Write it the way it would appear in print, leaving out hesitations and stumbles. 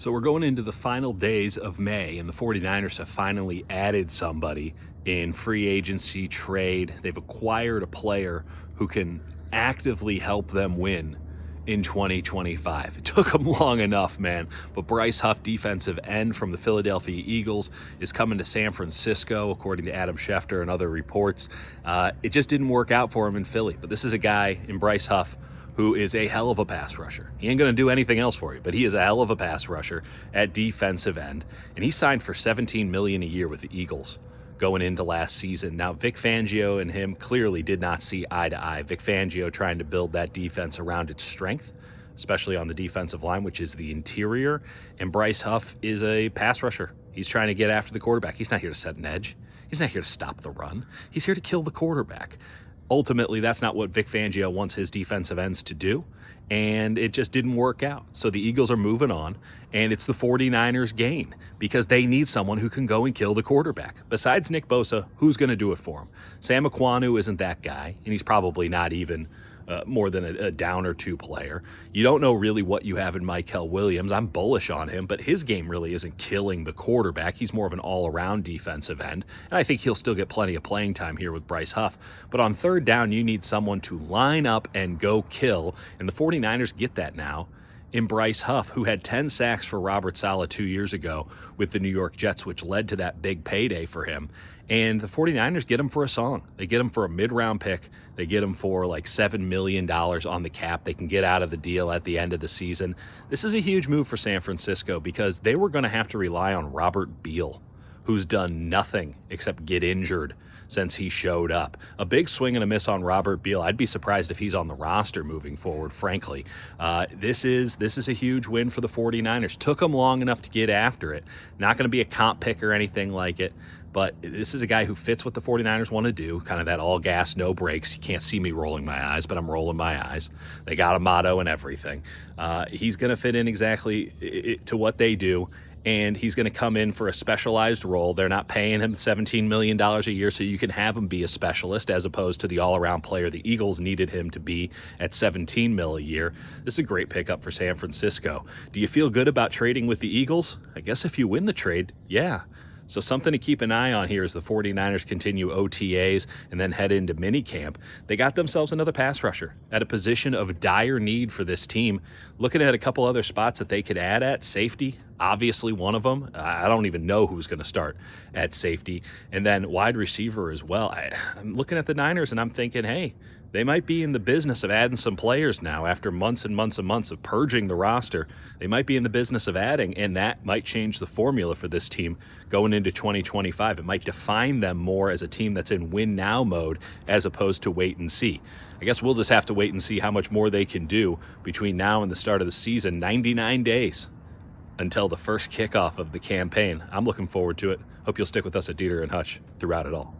So we're going into the final days of May, and the 49ers have finally added somebody in free agency trade. They've acquired a player who can actively help them win in 2025. It took them long enough, man. But Bryce Huff, defensive end from the Philadelphia Eagles, is coming to San Francisco, according to Adam Schefter and other reports. It just didn't work out for him in Philly. But this is a guy in Bryce Huff who is a hell of a pass rusher. He ain't going to do anything else for you, but he is a hell of a pass rusher at defensive end. And he signed for $17 million a year with the Eagles going into last season. Now, Vic Fangio and him clearly did not see eye to eye. Vic Fangio trying to build that defense around its strength, especially on the defensive line, which is the interior. And Bryce Huff is a pass rusher. He's trying to get after the quarterback. He's not here to set an edge. He's not here to stop the run. He's here to kill the quarterback. Ultimately, that's not what Vic Fangio wants his defensive ends to do, and it just didn't work out. So the Eagles are moving on, and it's the 49ers' gain because they need someone who can go and kill the quarterback. Besides Nick Bosa, who's going to do it for him? Sam Aquanu isn't that guy, and he's probably not even more than a down or two player. You don't know really what you have in Michael Williams. I'm bullish on him, but his game really isn't killing the quarterback. He's more of an all-around defensive end, and I think he'll still get plenty of playing time here with Bryce Huff. But on third down, you need someone to line up and go kill, and the 49ers get that now in Bryce Huff, who had 10 sacks for Robert Saleh 2 years ago with the New York Jets, which led to that big payday for him. And the 49ers get him for a song. They get him for a mid-round pick. They get him for like $7 million on the cap. They can get out of the deal at the end of the season. This is a huge move for San Francisco because they were going to have to rely on Robert Beal, who's done nothing except get injured since he showed up. A big swing and a miss on Robert Beal. I'd be surprised if he's on the roster moving forward, frankly. This is a huge win for the 49ers. Took them long enough to get after it. Not going to be a comp pick or anything like it, but this is a guy who fits what the 49ers want to do, kind of that all gas, no brakes. You can't see me rolling my eyes, but I'm rolling my eyes. They got a motto and everything. He's going to fit in exactly to what they do, and he's going to come in for a specialized role. They're not paying him $17 million a year so you can have him be a specialist as opposed to the all-around player the Eagles needed him to be at $17 million a year. This is a great pickup for San Francisco. Do you feel good about trading with the Eagles? I guess if you win the trade, yeah. So something to keep an eye on here as the 49ers continue OTAs and then head into minicamp. They got themselves another pass rusher at a position of dire need for this team. Looking at a couple other spots that they could add at safety, obviously one of them. I don't even know who's going to start at safety. And then wide receiver as well. I'm looking at the Niners and I'm thinking, hey, they might be in the business of adding some players now after months and months and months of purging the roster. They might be in the business of adding, and that might change the formula for this team going into 2025. It might define them more as a team that's in win-now mode as opposed to wait and see. I guess we'll just have to wait and see how much more they can do between now and the start of the season. 99 days until the first kickoff of the campaign. I'm looking forward to it. Hope you'll stick with us at Dieter and Hutch throughout it all.